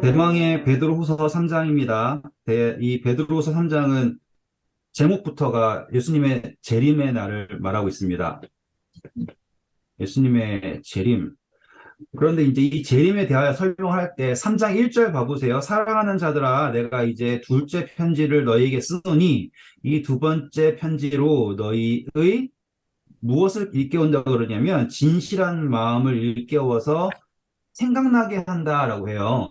대망의 베드로후서 3장입니다. 이 베드로후서 3장은 제목부터가 예수님의 재림의 날을 말하고 있습니다. 예수님의 재림. 그런데 이제 이 재림에 대하여 설명할 때 3장 1절 봐보세요. 사랑하는 자들아, 내가 이제 둘째 편지를 너희에게 쓰노니 이 두 번째 편지로 너희의 무엇을 일깨운다 그러냐면 진실한 마음을 일깨워서 생각나게 한다라고 해요.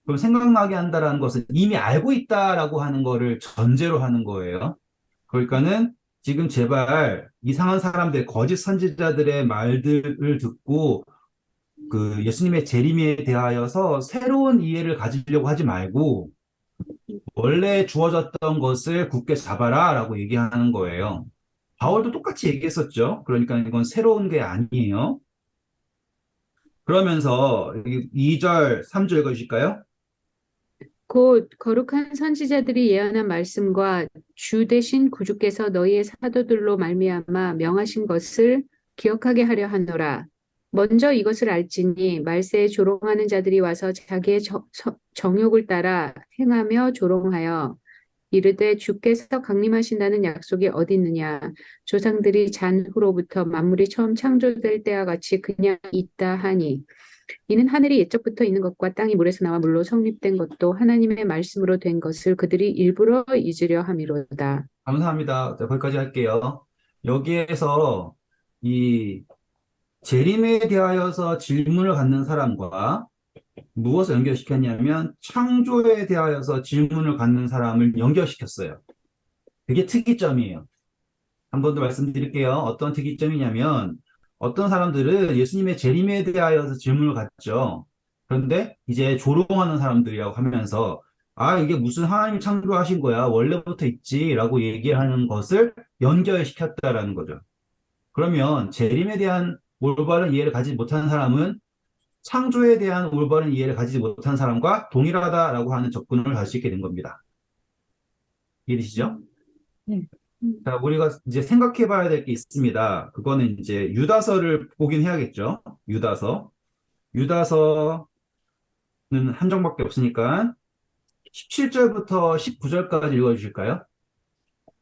그럼 생각나게 한다라는 것은 이미 알고 있다라고 하는 거를 전제로 하는 거예요. 그러니까는 지금 제발 이상한 사람들, 거짓 선지자들의 말들을 듣고 그 예수님의 재림에 대하여서 새로운 이해를 가지려고 하지 말고 원래 주어졌던 것을 굳게 잡아라라고 얘기하는 거예요. 바울도 똑같이 얘기했었죠. 그러니까 이건 새로운 게 아니에요. 그러면서 2절, 3절 읽어주실까요? 곧 거룩한 선지자들이 예언한 말씀과 주 되신 구주께서 너희의 사도들로 말미암아 명하신 것을 기억하게 하려 하노라. 먼저 이것을 알지니 말세에 조롱하는 자들이 와서 자기의 정욕을 따라 행하며 조롱하여 이르되 주께서 강림하신다는 약속이 어디 있느냐. 조상들이 잔 후로부터 만물이 처음 창조될 때와 같이 그냥 있다 하니 이는 하늘이 옛적부터 있는 것과 땅이 물에서 나와 물로 성립된 것도 하나님의 말씀으로 된 것을 그들이 일부러 잊으려 함이로다. 감사합니다. 자, 거기까지 할게요. 여기에서 이 재림에 대하여서 질문을 갖는 사람과 무엇을 연결시켰냐면 창조에 대하여서 질문을 갖는 사람을 연결시켰어요. 그게 특이점이에요. 한 번 더 말씀드릴게요. 어떤 특이점이냐면 어떤 사람들은 예수님의 재림에 대하여서 질문을 갖죠. 그런데 이제 조롱하는 사람들이라고 하면서 아, 이게 무슨 하나님이 창조하신 거야. 원래부터 있지라고 얘기하는 것을 연결시켰다라는 거죠. 그러면 재림에 대한 올바른 이해를 가지지 못하는 사람은 창조에 대한 올바른 이해를 가지지 못한 사람과 동일하다라고 하는 접근을 할 수 있게 된 겁니다. 이해되시죠? 네. 자, 우리가 이제 생각해 봐야 될 게 있습니다. 그거는 이제 유다서를 보긴 해야겠죠. 유다서. 유다서는 한 장밖에 없으니까 17절부터 19절까지 읽어 주실까요?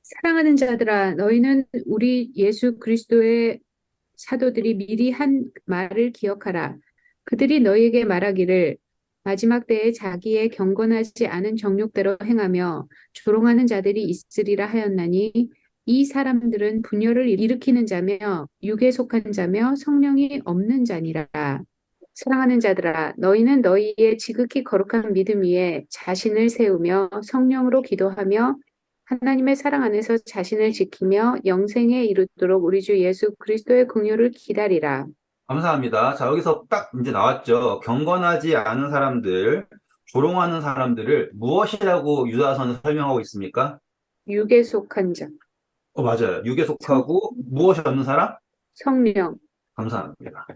사랑하는 자들아, 너희는 우리 예수 그리스도의 사도들이 미리 한 말을 기억하라. 그들이 너희에게 말하기를 마지막 때에 자기의 경건하지 않은 정욕대로 행하며 조롱하는 자들이 있으리라 하였나니 이 사람들은 분열을 일으키는 자며 육에 속한 자며 성령이 없는 자니라. 사랑하는 자들아, 너희는 너희의 지극히 거룩한 믿음 위에 자신을 세우며 성령으로 기도하며 하나님의 사랑 안에서 자신을 지키며 영생에 이르도록 우리 주 예수 그리스도의 긍휼을 기다리라. 감사합니다. 자, 여기서 딱 이제 나왔죠. 경건하지 않은 사람들, 조롱하는 사람들을 무엇이라고 유다서는 설명하고 있습니까? 육에 속한 자, 맞아요. 육에 성, 속하고 무엇이 없는 사람? 성령. 감사합니다.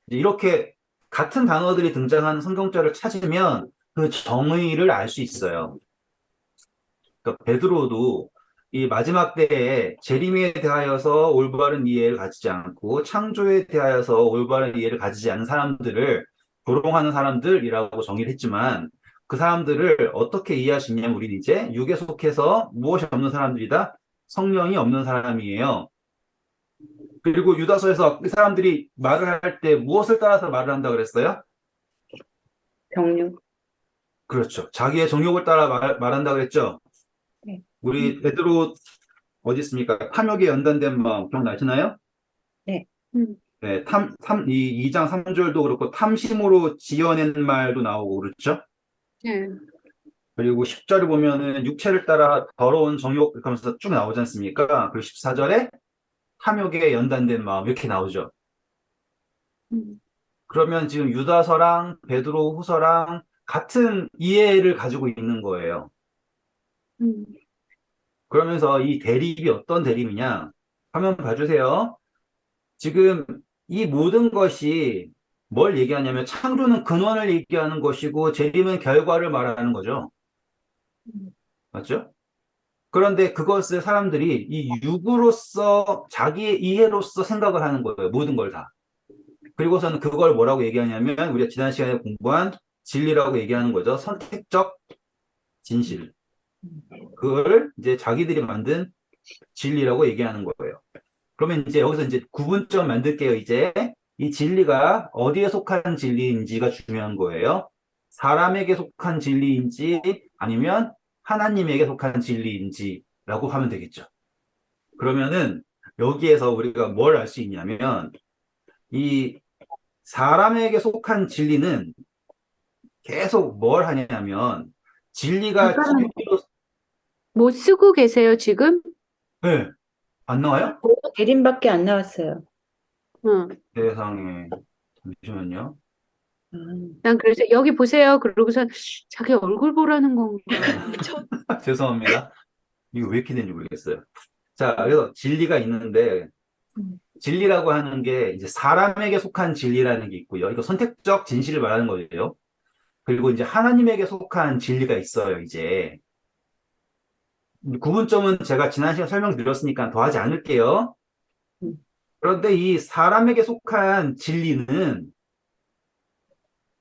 이제 이렇게 같은 단어들이 등장하는 성경절을 찾으면 그 정의를 알 수 있어요. 그러니까 베드로도 이 마지막 때에 재림에 대하여서 올바른 이해를 가지지 않고 창조에 대하여서 올바른 이해를 가지지 않은 사람들을 조롱하는 사람들이라고 정의를 했지만 그 사람들을 어떻게 이해할 수 있냐면 우리는 이제 육에 속해서 무엇이 없는 사람들이다? 성령이 없는 사람이에요. 그리고 유다서에서 그 사람들이 말을 할 때 무엇을 따라서 말을 한다 그랬어요? 정령. 그렇죠. 자기의 정욕을 따라 말한다 그랬죠. 네. 우리 베드로 어디 있습니까? 탐욕에 연단된 마음 기억나시나요? 네. 음. 네, 이 2장 3절도 그렇고 탐심으로 지어낸 말도 나오고 그렇죠? 네. 그리고 10절을 보면은 육체를 따라 더러운 정욕 이렇게 하면서 쭉 나오지 않습니까? 그리고 14절에 탐욕에 연단된 마음 이렇게 나오죠. 음. 그러면 지금 유다서랑 베드로 후서랑 같은 이해를 가지고 있는 거예요. 음. 그러면서 이 대립이 어떤 대립이냐? 화면 봐주세요. 지금 이 모든 것이 뭘 얘기하냐면 창조는 근원을 얘기하는 것이고 재림은 결과를 말하는 거죠. 맞죠? 그런데 그것을 사람들이 이 육으로서 자기의 이해로서 생각을 하는 거예요. 모든 걸 다. 그리고서는 그걸 뭐라고 얘기하냐면 우리가 지난 시간에 공부한 진리라고 얘기하는 거죠. 선택적 진실. 그걸 이제 자기들이 만든 진리라고 얘기하는 거예요. 그러면 이제 여기서 이제 구분점 만들게요. 이제 이 진리가 어디에 속한 진리인지가 중요한 거예요. 사람에게 속한 진리인지 아니면 하나님에게 속한 진리인지라고 하면 되겠죠. 그러면은 여기에서 우리가 뭘 알 수 있냐면 이 사람에게 속한 진리는 계속 뭘 하냐면 진리가 잠깐만, 진리로. 뭐 쓰고 계세요, 지금? 네, 안 나와요? 대림밖에 안 나왔어요. 응. 세상에. 잠시만요. 난 그래서 여기 보세요. 그러고선 자기 얼굴 보라는 건가. 죄송합니다. 이거 왜 이렇게 되는지 모르겠어요. 자, 그래서 진리가 있는데 진리라고 하는 게 이제 사람에게 속한 진리라는 게 있고요. 이거 선택적 진실을 말하는 거예요. 그리고 이제 하나님에게 속한 진리가 있어요, 이제. 구분점은 제가 지난 시간 설명드렸으니까 더 하지 않을게요. 그런데 이 사람에게 속한 진리는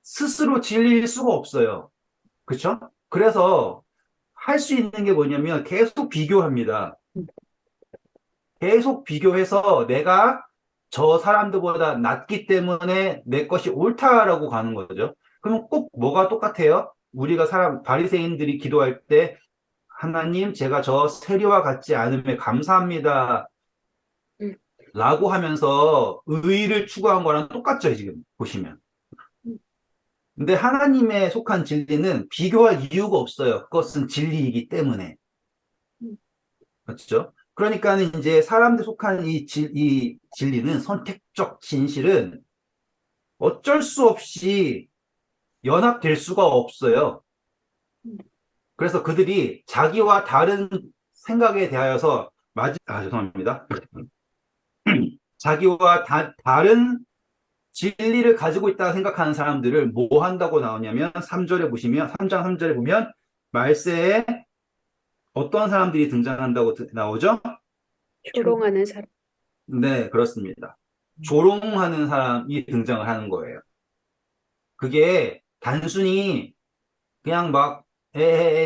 스스로 진리일 수가 없어요. 그렇죠? 그래서 할 수 있는 게 뭐냐면 계속 비교합니다. 계속 비교해서 내가 저 사람들보다 낫기 때문에 내 것이 옳다라고 가는 거죠. 그러면 꼭 뭐가 똑같아요? 우리가 바리새인들이 기도할 때 하나님, 제가 저 세리와 같지 않음에 감사합니다. 라고 하면서 의를 추구한 거랑 똑같죠, 지금 보시면. 근데 하나님에 속한 진리는 비교할 이유가 없어요. 그것은 진리이기 때문에. 그렇죠? 그러니까는 이제 사람들 속한 이 진리는 선택적 진실은 어쩔 수 없이 연합될 수가 없어요. 그래서 그들이 자기와 다른 생각에 대하여서 죄송합니다. 자기와 다른 진리를 가지고 있다 생각하는 사람들을 뭐 한다고 나오냐면 3절에 보시면 3장 3절에 보면 말세에 어떤 사람들이 등장한다고 나오죠? 조롱하는 사람. 네, 그렇습니다. 조롱하는 사람이 등장을 하는 거예요. 그게 단순히 그냥 막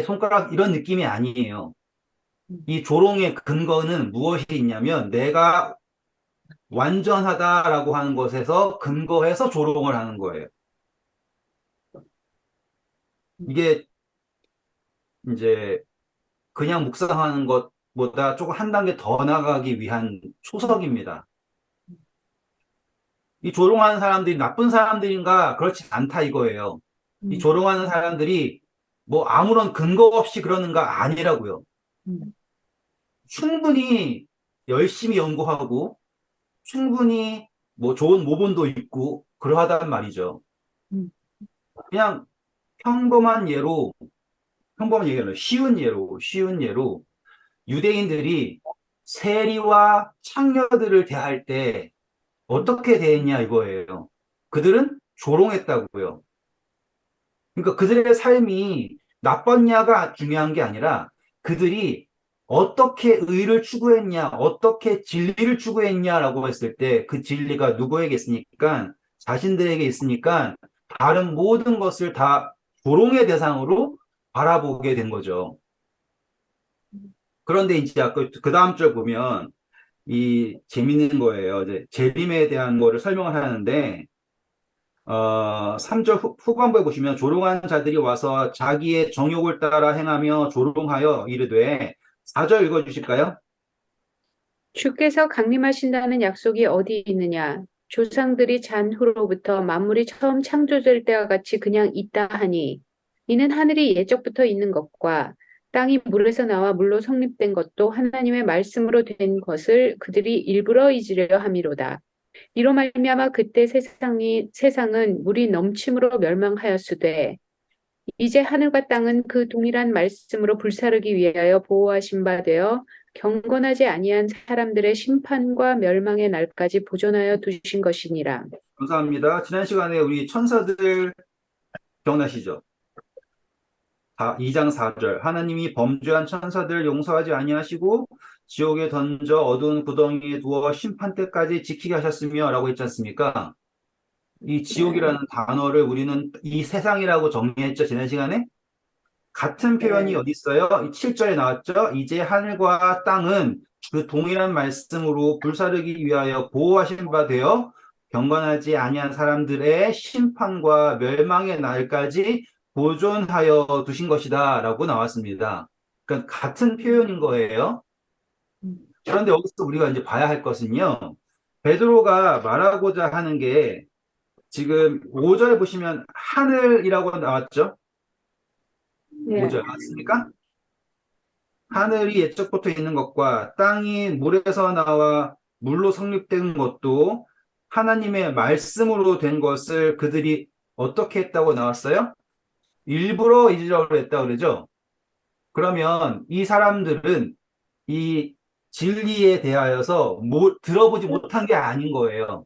손가락 이런 느낌이 아니에요. 이 조롱의 근거는 무엇이 있냐면 내가 완전하다라고 하는 것에서 근거해서 조롱을 하는 거예요. 이게 이제 그냥 묵상하는 것보다 조금 한 단계 더 나가기 위한 초석입니다. 이 조롱하는 사람들이 나쁜 사람들인가? 그렇지 않다 이거예요. 이 조롱하는 사람들이 뭐 아무런 근거 없이 그러는가? 아니라고요. 충분히 열심히 연구하고 충분히 뭐 좋은 모본도 있고 그러하단 말이죠. 그냥 평범한 예로, 평범한 얘기가 아니라 쉬운 예로 유대인들이 세리와 창녀들을 대할 때 어떻게 대했냐 이거예요. 그들은 조롱했다고요. 그러니까 그들의 삶이 나빴냐가 중요한 게 아니라 그들이 어떻게 의를 추구했냐, 어떻게 진리를 추구했냐라고 했을 때 그 진리가 누구에게 있으니까 자신들에게 있으니까 다른 모든 것을 다 조롱의 대상으로 바라보게 된 거죠. 그런데 이제 아까 그 다음 절 보면 이 재밌는 거예요. 이제 재림에 대한 거를 설명을 하는데 3절 후반부에 보시면 조롱한 자들이 와서 자기의 정욕을 따라 행하며 조롱하여 이르되 4절 읽어주실까요? 주께서 강림하신다는 약속이 어디 있느냐? 조상들이 잔 후로부터 만물이 처음 창조될 때와 같이 그냥 있다 하니 이는 하늘이 예적부터 있는 것과 땅이 물에서 나와 물로 성립된 것도 하나님의 말씀으로 된 것을 그들이 일부러 잊으려 함이로다. 이로 말미암아 그때 세상은 물이 넘침으로 멸망하였으되 이제 하늘과 땅은 그 동일한 말씀으로 불사르기 위하여 보호하신 바 되어 경건하지 아니한 사람들의 심판과 멸망의 날까지 보존하여 두신 것이니라. 감사합니다. 지난 시간에 우리 천사들 기억나시죠? 2장 4절 하나님이 범죄한 천사들 용서하지 아니하시고 지옥에 던져 어두운 구덩이에 두어 심판 때까지 지키게 하셨으며 라고 했지 않습니까? 이 지옥이라는 단어를 우리는 이 세상이라고 정리했죠, 지난 시간에? 같은 표현이 네. 어디 있어요? 7절에 나왔죠? 이제 하늘과 땅은 그 동일한 말씀으로 불사르기 위하여 보호하신 바 되어 경건하지 아니한 사람들의 심판과 멸망의 날까지 보존하여 두신 것이다 라고 나왔습니다. 그러니까 같은 표현인 거예요. 그런데 여기서 우리가 이제 봐야 할 것은요. 베드로가 말하고자 하는 게 지금 5절에 보시면 하늘이라고 나왔죠? 네. 5절 맞습니까? 하늘이 옛적부터 있는 것과 땅이 물에서 나와 물로 성립된 것도 하나님의 말씀으로 된 것을 그들이 어떻게 했다고 나왔어요? 일부러 잊으려고 했다고 그러죠? 그러면 이 사람들은 이 진리에 대하여서 들어보지 못한 게 아닌 거예요.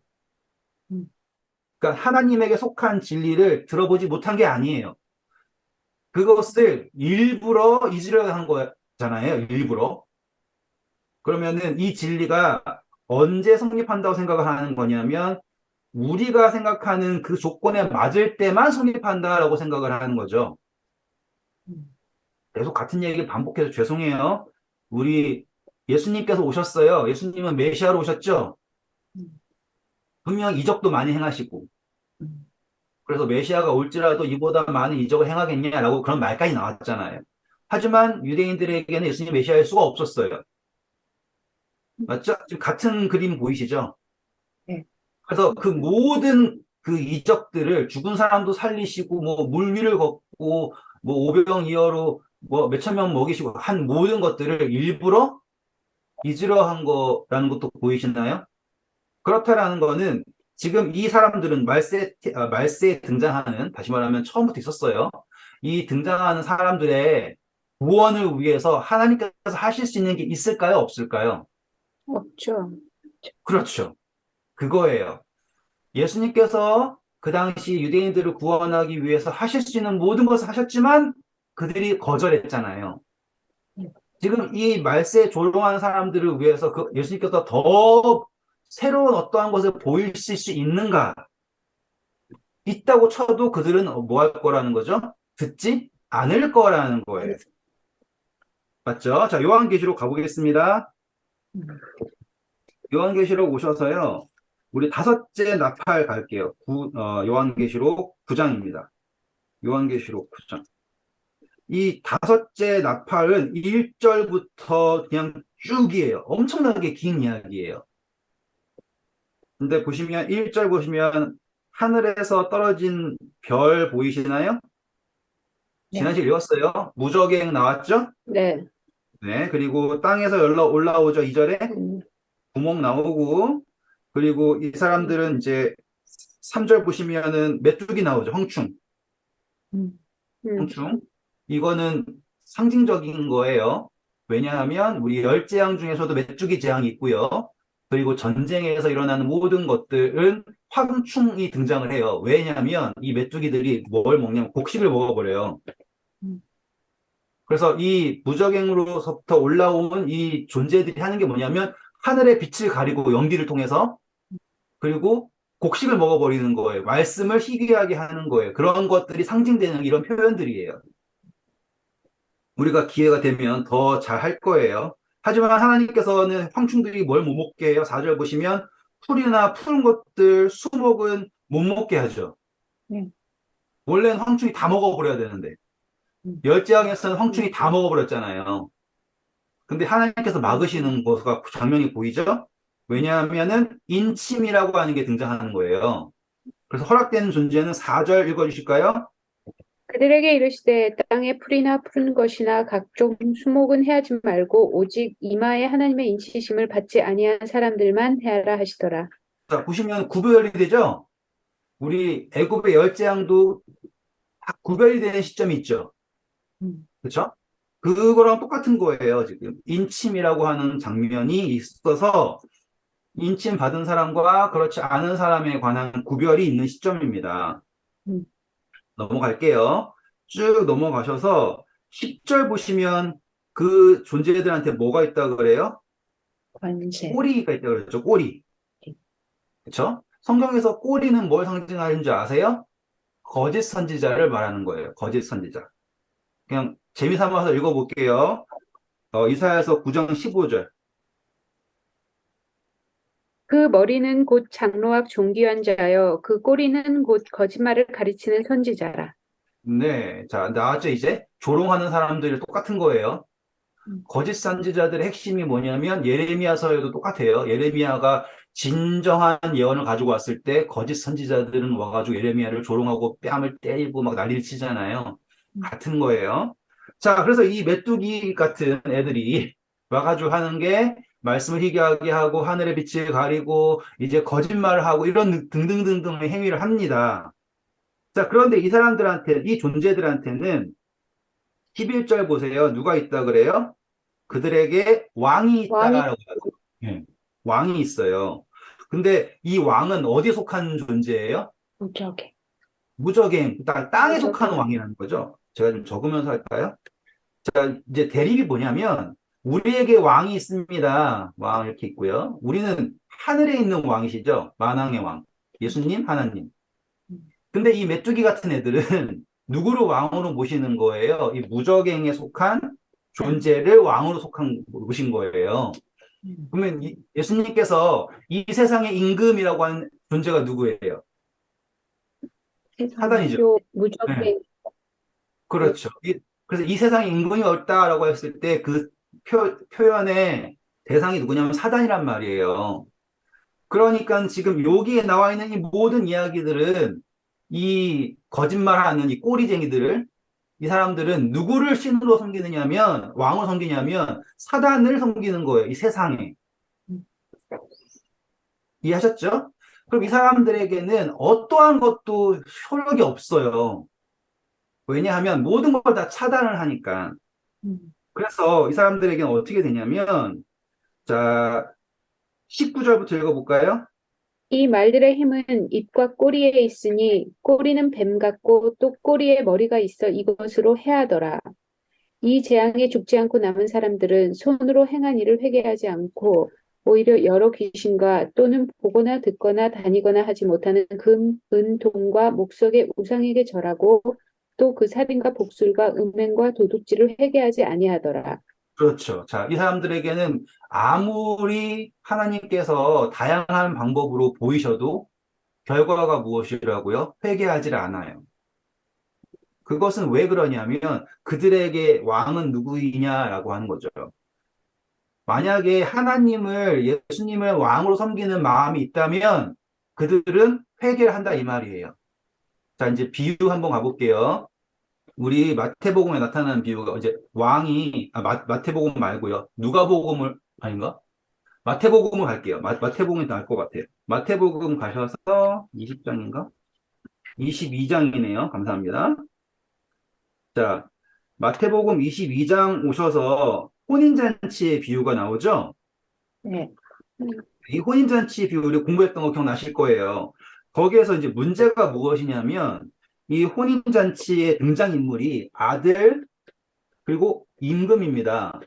그러니까 하나님에게 속한 진리를 들어보지 못한 게 아니에요. 그것을 일부러 잊으려고 한 거잖아요. 일부러. 그러면은 이 진리가 언제 성립한다고 생각을 하는 거냐면 우리가 생각하는 그 조건에 맞을 때만 성립한다라고 생각을 하는 거죠. 계속 같은 얘기를 반복해서 죄송해요. 우리 예수님께서 오셨어요. 예수님은 메시아로 오셨죠. 분명 이적도 많이 행하시고 그래서 메시아가 올지라도 이보다 많은 이적을 행하겠냐라고 그런 말까지 나왔잖아요. 하지만 유대인들에게는 예수님 메시아일 수가 없었어요. 맞죠? 지금 같은 그림 보이시죠? 네. 그래서 그 모든 그 이적들을 죽은 사람도 살리시고 뭐 물 위를 걷고 뭐 오병이어로 뭐 몇천 명 먹이시고 한 모든 것들을 일부러 잊으려 한 거라는 것도 보이시나요? 그렇다라는 거는 지금 이 사람들은 말세에 등장하는, 다시 말하면 처음부터 있었어요. 이 등장하는 사람들의 구원을 위해서 하나님께서 하실 수 있는 게 있을까요? 없을까요? 없죠. 그렇죠. 그거예요. 예수님께서 그 당시 유대인들을 구원하기 위해서 하실 수 있는 모든 것을 하셨지만 그들이 거절했잖아요. 지금 이 말세에 조롱하는 사람들을 위해서 예수님께서 더 새로운 어떠한 것을 보이실 수 있는가? 있다고 쳐도 그들은 뭐 할 거라는 거죠? 듣지 않을 거라는 거예요. 맞죠? 자, 요한계시록 가보겠습니다. 요한계시록 오셔서요. 우리 다섯째 나팔 갈게요. 요한계시록 9장입니다. 요한계시록 9장. 이 다섯째 나팔은 1절부터 그냥 쭉이에요. 엄청나게 긴 이야기예요. 근데 보시면 1절 보시면 하늘에서 떨어진 별 보이시나요? 지난 시간에 읽었어요. 무저갱 나왔죠? 네. 네. 그리고 땅에서 올라오죠. 2절에 음, 구멍 나오고 그리고 이 사람들은 이제 3절 보시면은 메뚜기 나오죠. 황충. 음, 황충. 이거는 상징적인 거예요. 왜냐하면 우리 열 재앙 중에서도 메뚜기 재앙이 있고요. 그리고 전쟁에서 일어나는 모든 것들은 황충이 등장을 해요. 왜냐하면 이 메뚜기들이 뭘 먹냐면 곡식을 먹어버려요. 음. 그래서 이 무적행으로서부터 올라온 이 존재들이 하는 게 뭐냐면 하늘의 빛을 가리고 연기를 통해서 그리고 곡식을 먹어버리는 거예요. 말씀을 희귀하게 하는 거예요. 그런 것들이 상징되는 이런 표현들이에요. 우리가 기회가 되면 더 잘 할 거예요. 하지만 하나님께서는 황충들이 뭘 못 먹게 해요? 4절 보시면 풀이나 푸른 것들, 수목은 못 먹게 하죠. 네. 원래는 황충이 다 먹어버려야 되는데 음. 열재앙에서는 황충이 다 먹어버렸잖아요. 근데 하나님께서 막으시는 것과 장면이 보이죠? 왜냐하면은 인침이라고 하는 게 등장하는 거예요. 그래서 허락된 존재는 4절 읽어주실까요? 그들에게 이르시되 땅의 풀이나 푸른 것이나 각종 수목은 해하지 말고 오직 이마에 하나님의 인치심을 받지 아니한 사람들만 해하라 하시더라. 자, 보시면 구별이 되죠? 우리 애굽의 열재앙도 다 구별이 되는 시점이 있죠. 그렇죠? 그거랑 똑같은 거예요, 지금. 인침이라고 하는 장면이 있어서 인침 받은 사람과 그렇지 않은 사람에 관한 구별이 있는 시점입니다. 음. 넘어갈게요. 쭉 넘어가셔서 10절 보시면 그 존재들한테 뭐가 있다 그래요? 관세. 꼬리가 있다 그랬죠. 꼬리. 그렇죠? 성경에서 꼬리는 뭘 상징하는 줄 아세요? 거짓 선지자를 말하는 거예요. 거짓 선지자. 그냥 재미삼아서 읽어볼게요. 이사야서 9장 15절. 그 머리는 곧 장로 앞 존귀한 자여 그 꼬리는 곧 거짓말을 가리치는 선지자라. 네. 자, 나왔죠, 이제? 조롱하는 사람들이 똑같은 거예요. 거짓 선지자들의 핵심이 뭐냐면 예레미야서에도 똑같아요. 예레미야가 진정한 예언을 가지고 왔을 때 거짓 선지자들은 와가지고 예레미야를 조롱하고 뺨을 때리고 막 난리를 치잖아요. 같은 거예요. 자, 그래서 이 메뚜기 같은 애들이 와가지고 하는 게 말씀을 희귀하게 하고 하늘의 빛을 가리고 이제 거짓말을 하고 이런 등등등등의 행위를 합니다. 자, 그런데 이 사람들한테, 이 존재들한테는 11절 보세요. 누가 있다 그래요? 그들에게 왕이 왕이 있다라고 하죠. 예, 왕이 있어요. 근데 이 왕은 어디에 속한 존재예요? 무적에. 무적행, 땅에 속한 무적행. 왕이라는 거죠. 제가 좀 적으면서 할까요? 자, 이제 대립이 뭐냐면, 우리에게 왕이 있습니다. 왕 이렇게 있고요. 우리는 하늘에 있는 왕이시죠. 만왕의 왕. 예수님, 하나님. 근데 이 메뚜기 같은 애들은 누구를 왕으로 모시는 거예요? 이 무적행에 속한 존재를 왕으로 모신 거예요. 그러면 예수님께서 이 세상의 임금이라고 하는 존재가 누구예요? 세상에. 사단이죠. 네, 무적행. 그렇죠. 그래서 이 세상에 임금이 없다라고 했을 때 그 표현의 대상이 누구냐면 사단이란 말이에요. 그러니까 지금 여기에 나와 있는 이 모든 이야기들은 이 거짓말하는 이 꼬리쟁이들을 이 사람들은 누구를 신으로 섬기느냐면 왕을 섬기냐면 사단을 섬기는 거예요. 이 세상에. 이해하셨죠? 그럼 이 사람들에게는 어떠한 것도 효력이 없어요. 왜냐하면 모든 걸 다 차단을 하니까. 그래서 이 사람들에게는 어떻게 되냐면, 자, 19절부터 읽어볼까요? 이 말들의 힘은 입과 꼬리에 있으니 꼬리는 뱀 같고 또 꼬리에 머리가 있어 이것으로 해하더라. 이 재앙에 죽지 않고 남은 사람들은 손으로 행한 일을 회개하지 않고 오히려 여러 귀신과 또는 보거나 듣거나 다니거나 하지 못하는 금, 은, 동과 목석의 우상에게 절하고 또 그 살인과 복술과 음행과 도둑질을 회개하지 아니하더라. 그렇죠. 자, 이 사람들에게는 아무리 하나님께서 다양한 방법으로 보이셔도 결과가 무엇이라고요? 회개하지 않아요. 그것은 왜 그러냐면 그들에게 왕은 누구이냐라고 하는 거죠. 만약에 하나님을, 예수님을 왕으로 섬기는 마음이 있다면 그들은 회개를 한다 이 말이에요. 자, 이제 비유 한번 가볼게요. 우리 마태복음에 나타나는 비유가 이제 왕이, 마태복음 말고요. 누가복음을, 아닌가? 마태복음을 갈게요. 마태복음이 나을 것 같아요. 마태복음 가셔서 20장인가? 22장이네요. 감사합니다. 자, 마태복음 22장 오셔서 혼인잔치의 비유가 나오죠? 네. 이 혼인잔치 비유 우리 공부했던 거 기억나실 거예요. 거기에서 이제 문제가 무엇이냐면 이 혼인잔치의 등장인물이 아들 그리고 임금입니다.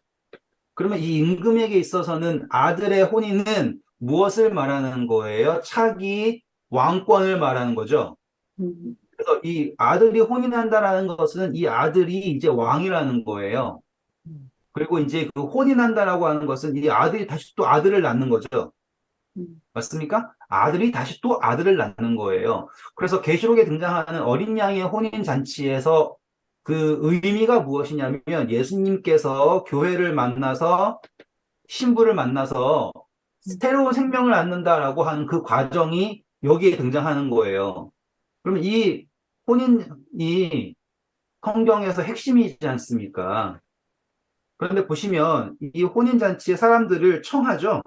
그러면 이 임금에게 있어서는 아들의 혼인은 무엇을 말하는 거예요? 차기 왕권을 말하는 거죠. 음, 그래서 이 아들이 혼인한다라는 것은 이 아들이 이제 왕이라는 거예요. 그리고 이제 그 혼인한다라고 하는 것은 이 아들이 다시 또 아들을 낳는 거죠. 맞습니까? 아들이 다시 또 아들을 낳는 거예요. 그래서 계시록에 등장하는 어린 양의 혼인 잔치에서 그 의미가 무엇이냐면 예수님께서 교회를 만나서 신부를 만나서 새로운 생명을 낳는다라고 하는 그 과정이 여기에 등장하는 거예요. 그러면 이 혼인이 성경에서 핵심이지 않습니까? 그런데 보시면 이 혼인잔치에 사람들을 청하죠.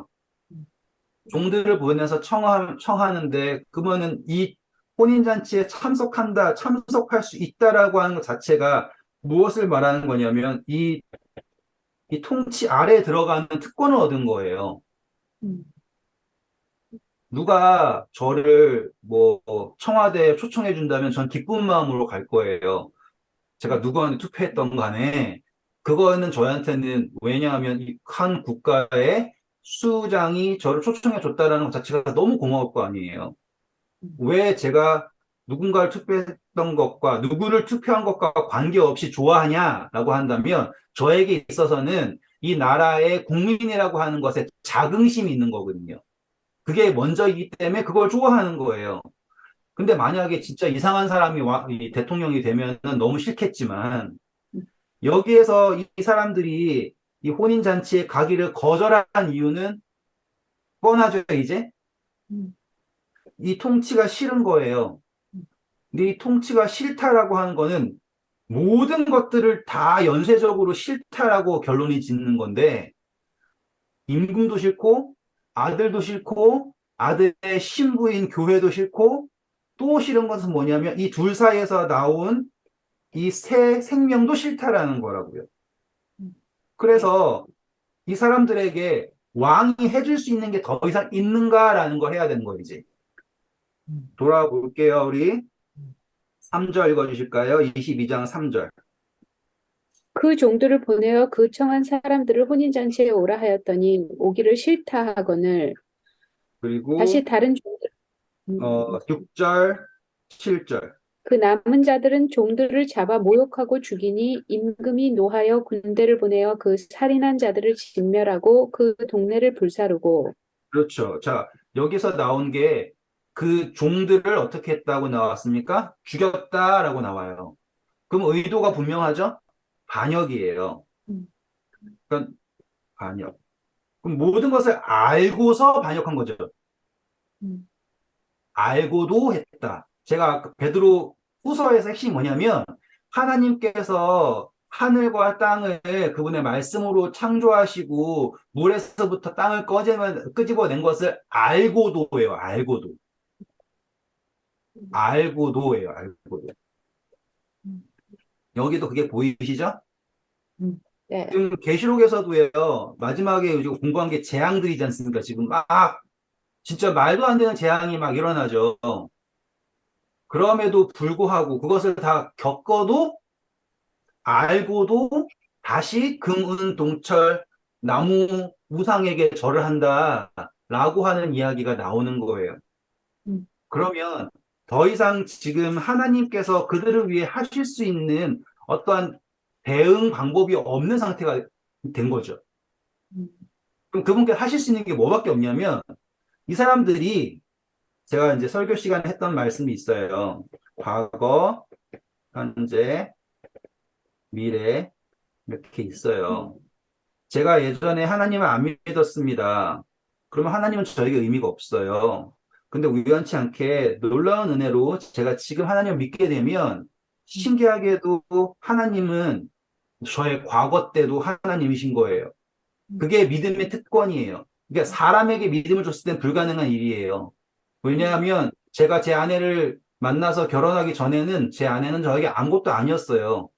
종들을 보내서 청하는데 그러면은 이 혼인잔치에 참석할 수 있다라고 하는 것 자체가 무엇을 말하는 거냐면 이 통치 아래에 들어가는 특권을 얻은 거예요. 음, 누가 저를 뭐 청와대에 초청해 준다면 전 기쁜 마음으로 갈 거예요. 제가 누구한테 투표했던 간에 그거는 저한테는 왜냐하면 이 한 국가의 수장이 저를 초청해 줬다라는 것 자체가 너무 고마울 거 아니에요. 왜 제가 누군가를 투표했던 것과 누구를 투표한 것과 관계없이 좋아하냐라고 한다면 저에게 있어서는 이 나라의 국민이라고 하는 것에 자긍심이 있는 거거든요. 그게 먼저이기 때문에 그걸 좋아하는 거예요. 근데 만약에 진짜 이상한 사람이 이 대통령이 되면은 너무 싫겠지만 여기에서 이 사람들이 이 혼인잔치에 가기를 거절한 이유는 뻔하죠, 이제? 음, 이 통치가 싫은 거예요. 근데 이 통치가 싫다라고 하는 거는 모든 것들을 다 연쇄적으로 싫다라고 결론이 짓는 건데, 임금도 싫고, 아들도 싫고, 아들의 신부인 교회도 싫고, 또 싫은 것은 뭐냐면 이 둘 사이에서 나온 이 새 생명도 싫다라는 거라고요. 네. 그래서 이 사람들에게 왕이 해줄 수 있는 게 더 이상 있는가라는 걸 해야 되는 거예요, 이제. 돌아볼게요, 우리. 3절 읽어주실까요? 22장 3절. 그 종들을 보내어 그 청한 사람들을 혼인잔치에 오라 하였더니 오기를 싫다 하거늘 다시 그리고 다른 종들 6절, 7절. 그 남은 자들은 종들을 잡아 모욕하고 죽이니 임금이 노하여 군대를 보내어 그 살인한 자들을 진멸하고 그 동네를 불사르고 그렇죠. 자, 여기서 나온 게 그 종들을 어떻게 했다고 나왔습니까? 죽였다라고 나와요. 그럼 의도가 분명하죠? 반역이에요. 음, 그러니까 반역. 그럼 모든 것을 알고서 반역한 거죠. 음, 알고도 했다. 제가 베드로 후서에서 핵심이 뭐냐면 하나님께서 하늘과 땅을 그분의 말씀으로 창조하시고 물에서부터 땅을 끄집어낸 것을 알고도예요. 알고도. 알고도예요. 알고도. 음, 여기도 그게 보이시죠? 네. 지금 계시록에서도요. 마지막에 요즘 공부한 게 재앙들이지 않습니까? 지금 막 진짜 말도 안 되는 재앙이 막 일어나죠. 그럼에도 불구하고 그것을 다 겪어도 알고도 다시 금은 동철 나무 우상에게 절을 한다라고 하는 이야기가 나오는 거예요. 음, 그러면 더 이상 지금 하나님께서 그들을 위해 하실 수 있는 어떠한 대응 방법이 없는 상태가 된 거죠. 음, 그럼 그분께 하실 수 있는 게 뭐밖에 없냐면 이 사람들이 제가 이제 설교 시간에 했던 말씀이 있어요. 과거, 현재, 미래 이렇게 있어요. 제가 예전에 하나님을 안 믿었습니다. 그러면 하나님은 저에게 의미가 없어요. 근데 우연치 않게 놀라운 은혜로 제가 지금 하나님을 믿게 되면 신기하게도 하나님은 저의 과거 때도 하나님이신 거예요. 그게 믿음의 특권이에요. 그러니까 사람에게 믿음을 줬을 땐 불가능한 일이에요. 왜냐하면 제가 제 아내를 만나서 결혼하기 전에는 제 아내는 저에게 아무것도 아니었어요.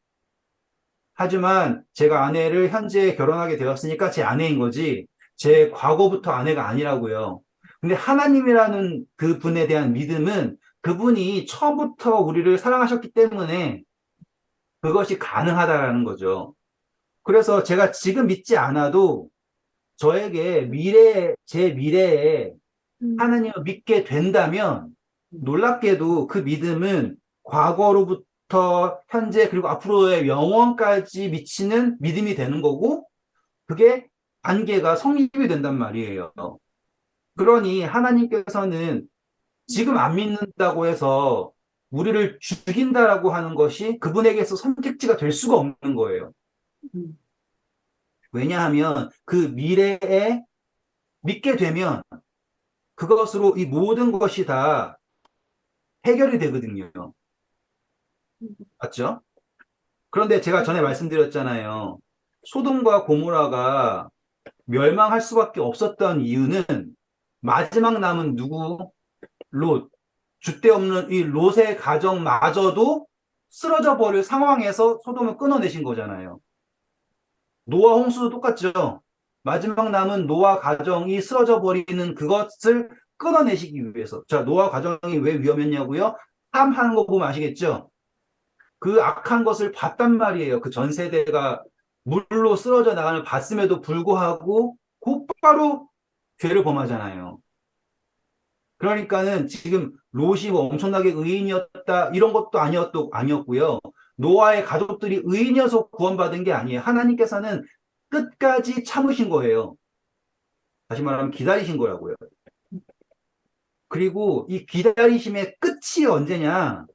하지만 제가 아내를 현재 결혼하게 되었으니까 제 아내인 거지, 제 과거부터 아내가 아니라고요. 근데 하나님이라는 그 분에 대한 믿음은 그분이 처음부터 우리를 사랑하셨기 때문에 그것이 가능하다라는 거죠. 그래서 제가 지금 믿지 않아도 저에게 제 미래에 음, 하나님을 믿게 된다면 놀랍게도 그 믿음은 과거로부터 현재 그리고 앞으로의 영원까지 미치는 믿음이 되는 거고 그게 관계가 성립이 된단 말이에요. 그러니 하나님께서는 지금 안 믿는다고 해서 우리를 죽인다라고 하는 것이 그분에게서 선택지가 될 수가 없는 거예요. 음, 왜냐하면 그 미래에 믿게 되면 그것으로 이 모든 것이 다 해결이 되거든요. 맞죠? 그런데 제가 전에 말씀드렸잖아요. 소돔과 고모라가 멸망할 수밖에 없었던 이유는 마지막 남은 누구? 롯. 줏대 없는 이 롯의 가정마저도 쓰러져 버릴 상황에서 소돔을 끊어내신 거잖아요. 노아 홍수도 똑같죠. 마지막 남은 노아 가정이 쓰러져 버리는 그것을 끊어내시기 위해서. 자, 노아 가정이 왜 위험했냐고요? 함 하는 거 보면 아시겠죠? 그 악한 것을 봤단 말이에요. 그 전 세대가 물로 쓰러져 나가는 봤음에도 불구하고 곧바로 죄를 범하잖아요. 그러니까는 지금 롯이 뭐 엄청나게 의인이었다 이런 것도 아니었고요. 노아의 가족들이 의인이어서 구원받은 게 아니에요. 하나님께서는 끝까지 참으신 거예요. 다시 말하면 기다리신 거라고요. 그리고 이 기다리심의 끝이 언제냐?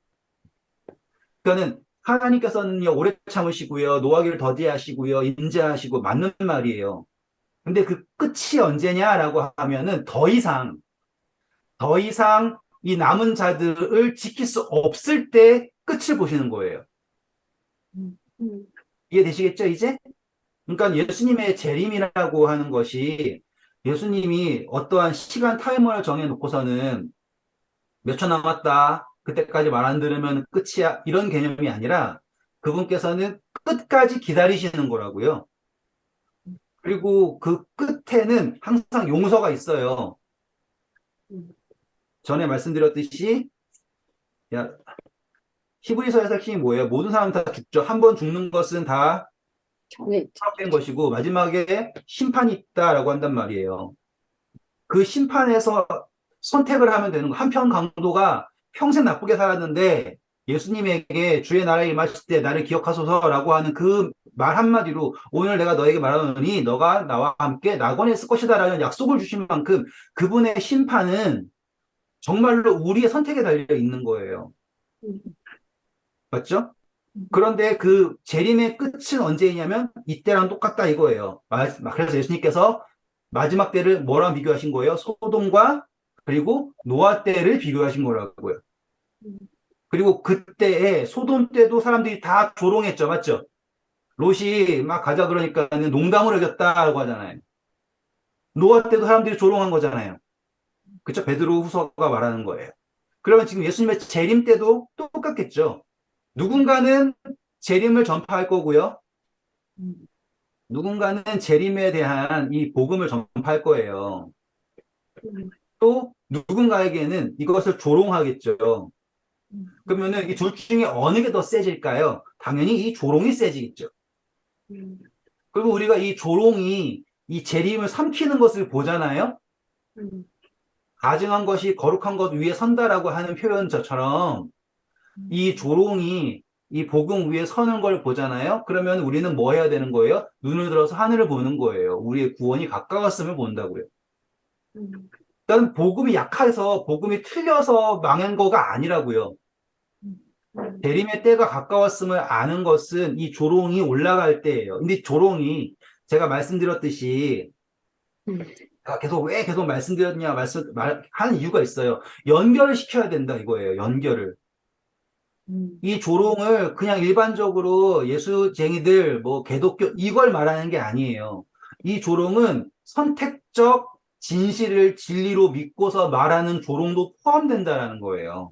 그러니까는 하나님께서는요, 오래 참으시고요, 노하기를 더디하시고요, 인자하시고, 맞는 말이에요. 근데 그 끝이 언제냐라고 하면은 더 이상 이 남은 자들을 지킬 수 없을 때 끝을 보시는 거예요. 음, 음, 이해되시겠죠, 이제? 그러니까 예수님의 재림이라고 하는 것이 예수님이 어떠한 시간 타이머를 정해놓고서는 몇 초 남았다. 그때까지 말 안 들으면 끝이야. 이런 개념이 아니라 그분께서는 끝까지 기다리시는 거라고요. 그리고 그 끝에는 항상 용서가 있어요. 음, 전에 말씀드렸듯이 야, 히브리서의 핵심이 뭐예요? 모든 사람 다 죽죠. 한 번 죽는 것은 다 네. 합된 것이고 마지막에 심판이 있다라고 한단 말이에요. 그 심판에서 선택을 하면 되는 거. 한편 강도가 평생 나쁘게 살았는데 예수님에게 주의 나라에 임하실 때 나를 기억하소서라고 하는 그 말 한마디로 오늘 내가 너에게 말하노니 너가 나와 함께 낙원에 있을 것이다라는 약속을 주신 만큼 그분의 심판은 정말로 우리의 선택에 달려 있는 거예요. 음, 맞죠? 그런데 그 재림의 끝은 언제이냐면 이때랑 똑같다 이거예요. 그래서 예수님께서 마지막 때를 뭐랑 비교하신 거예요? 소돔과 그리고 노아 때를 비교하신 거라고요. 음, 그리고 그때에 소돔 때도 사람들이 다 조롱했죠. 맞죠? 롯이 막 가자 그러니까는 농담을 여겼다라고 하잖아요. 노아 때도 사람들이 조롱한 거잖아요. 그쵸? 베드로 후서가 말하는 거예요. 그러면 지금 예수님의 재림 때도 똑같겠죠. 누군가는 재림을 전파할 거고요. 음, 누군가는 재림에 대한 이 복음을 전파할 거예요. 음, 또 누군가에게는 이것을 조롱하겠죠. 그러면은 이 둘 중에 어느 게 더 세질까요? 당연히 이 조롱이 세지겠죠. 음, 그리고 우리가 이 조롱이 이 재림을 삼키는 것을 보잖아요. 음, 가증한 것이 거룩한 것 위에 선다라고 하는 표현처럼 이 조롱이 이 복음 위에 서는 걸 보잖아요. 그러면 우리는 뭐 해야 되는 거예요? 눈을 들어서 하늘을 보는 거예요. 우리의 구원이 가까웠음을 본다고요. 음, 일단 복음이 약해서 복음이 틀려서 망한 거가 아니라고요. 재림의 때가 가까웠음을 아는 것은 이 조롱이 올라갈 때예요. 근데 조롱이 제가 말씀드렸듯이 음, 왜 계속 말씀드렸냐 하는 이유가 있어요. 연결을 시켜야 된다 이거예요. 연결을. 음, 이 조롱을 그냥 일반적으로 예수쟁이들, 뭐, 개독교, 이걸 말하는 게 아니에요. 이 조롱은 선택적 진실을 진리로 믿고서 말하는 조롱도 포함된다라는 거예요.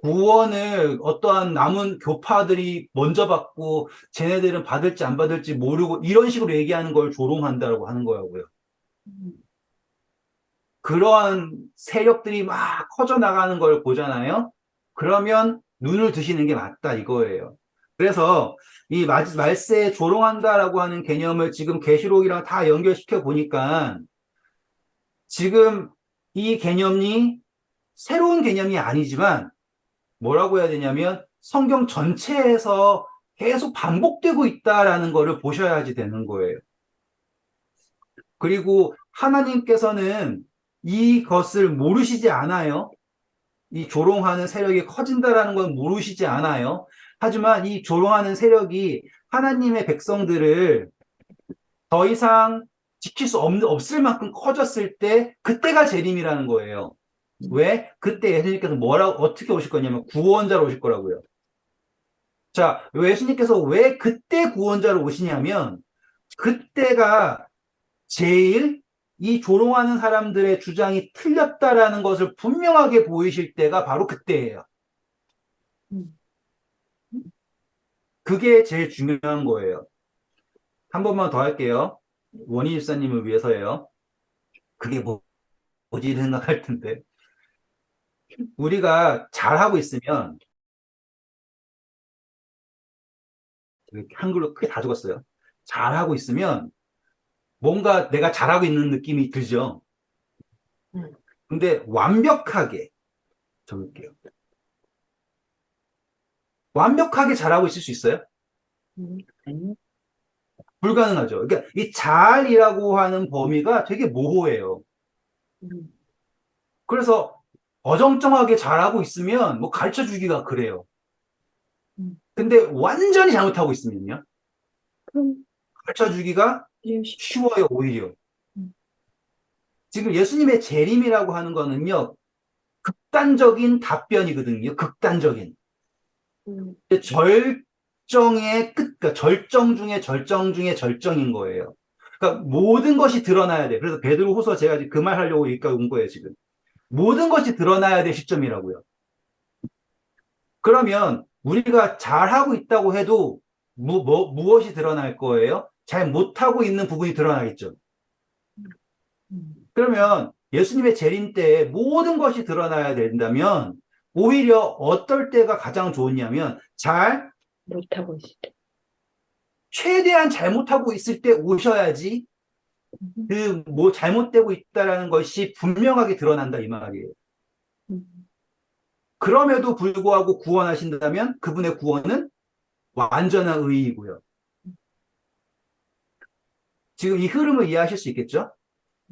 구원을 어떠한 남은 교파들이 먼저 받고 쟤네들은 받을지 안 받을지 모르고 이런 식으로 얘기하는 걸 조롱한다고 하는 거라고요. 음, 그러한 세력들이 막 커져 나가는 걸 보잖아요. 그러면 눈을 드시는 게 맞다 이거예요. 그래서 이 말세에 조롱한다라고 하는 개념을 지금 계시록이랑 다 연결시켜 보니까 지금 이 개념이 새로운 개념이 아니지만 뭐라고 해야 되냐면 성경 전체에서 계속 반복되고 있다라는 거를 보셔야지 되는 거예요. 그리고 하나님께서는 이것을 모르시지 않아요. 이 조롱하는 세력이 커진다라는 건 모르시지 않아요. 하지만 이 조롱하는 세력이 하나님의 백성들을 더 이상 지킬 수 없을 만큼 커졌을 때 그때가 재림이라는 거예요. 왜? 그때 예수님께서 어떻게 오실 거냐면 구원자로 오실 거라고요. 자, 예수님께서 왜 그때 구원자로 오시냐면 그때가 제일 이 조롱하는 사람들의 주장이 틀렸다라는 것을 분명하게 보이실 때가 바로 그때예요. 음, 그게 제일 중요한 거예요. 한 번만 더 할게요. 원희 집사님을 위해서예요. 그게 뭐지 생각할 텐데. 우리가 잘하고 있으면, 한글로 크게 다 적었어요. 잘하고 있으면 뭔가 내가 잘하고 있는 느낌이 들죠. 근데 완벽하게 적을게요. 완벽하게 잘하고 있을 수 있어요? 아니요. 불가능하죠. 그러니까 이 잘이라고 하는 범위가 되게 모호해요. 음, 그래서 어정쩡하게 잘하고 있으면 뭐 가르쳐 주기가 그래요. 음. 근데 완전히 잘못하고 있으면요? 그럼 가르쳐 주기가 이해할 수- 쉬워요, 오히려. 음, 지금 예수님의 재림이라고 하는 거는요, 극단적인 답변이거든요. 극단적인. 음, 절정의 끝, 그러니까 절정 중에 절정 중에 절정인 거예요. 그러니까 모든 것이 드러나야 돼. 그래서 베드로후서 제가 그 말 하려고 여기까지 온 거예요, 지금. 모든 것이 드러나야 될 시점이라고요. 그러면 우리가 잘하고 있다고 해도 무엇이 드러날 거예요? 잘 못하고 있는 부분이 드러나겠죠. 음. 그러면 예수님의 재림 때 모든 것이 드러나야 된다면 오히려 어떨 때가 가장 좋냐면 못하고 있을 때. 최대한 잘못하고 있을 때 오셔야지 음, 그 뭐 잘못되고 있다라는 것이 분명하게 드러난다 이 말이에요. 음, 그럼에도 불구하고 구원하신다면 그분의 구원은 완전한 의이고요. 지금 이 흐름을 이해하실 수 있겠죠?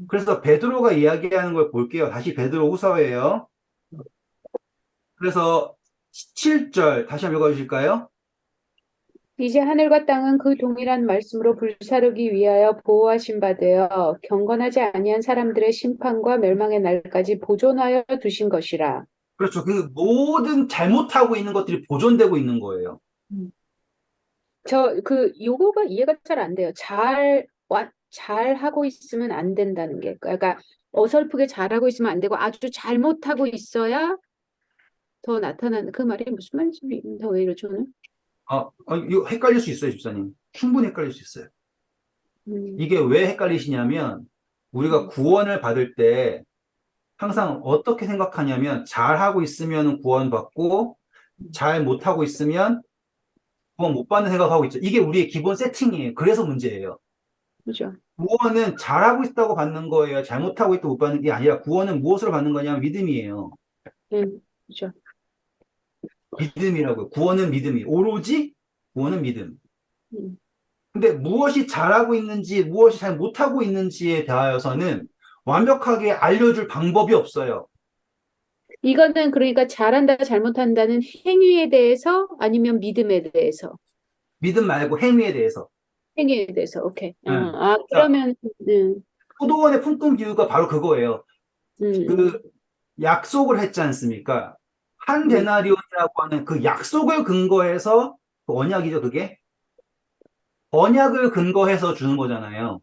그래서 베드로가 이야기하는 걸 볼게요. 다시 베드로 후서예요. 그래서 7절 다시 한번 읽어주실까요? 이제 하늘과 땅은 그 동일한 말씀으로 불사르기 위하여 보호하신 바 되어 경건하지 아니한 사람들의 심판과 멸망의 날까지 보존하여 두신 것이라. 그렇죠. 그 모든 잘못하고 있는 것들이 보존되고 있는 거예요. 음, 요거가 이해가 잘 안 돼요. 잘 하고 있으면 안 된다는 게. 그러니까 어설프게 잘하고 있으면 안 되고 아주 잘못하고 있어야 더 나타나는 그 말이 무슨 말인지 더 이러 저는. 이거 헷갈릴 수 있어요, 집사님. 충분히 헷갈릴 수 있어요. 음, 이게 왜 헷갈리시냐면 우리가 음, 구원을 받을 때 항상 어떻게 생각하냐면 잘하고 있으면 구원받고 잘 못하고 있으면 구원 못 받는 생각하고 있죠. 이게 우리의 기본 세팅이에요. 그래서 문제예요. 그죠. 구원은 잘하고 있다고 받는 거예요. 잘못하고 있다고 못 받는 게 아니라 구원은 무엇으로 받는 거냐면 믿음이에요. 그죠. 믿음이라고요. 구원은 믿음이. 오로지 구원은 믿음. 음. 근데 무엇이 잘하고 있는지, 무엇이 잘 못하고 있는지에 대하여서는 완벽하게 알려줄 방법이 없어요. 이거는 그러니까 잘한다, 잘못한다는 행위에 대해서 아니면 믿음에 대해서. 믿음 말고 행위에 대해서. 행위에 대해서. 오케이. 예. 자, 그러면 포도원의 품꾼 비유가 바로 그거예요. 음, 그 약속을 했지 않습니까? 한 네. 데나리온이라고 하는 그 약속을 근거해서 그 언약이죠, 그게. 언약을 근거해서 주는 거잖아요.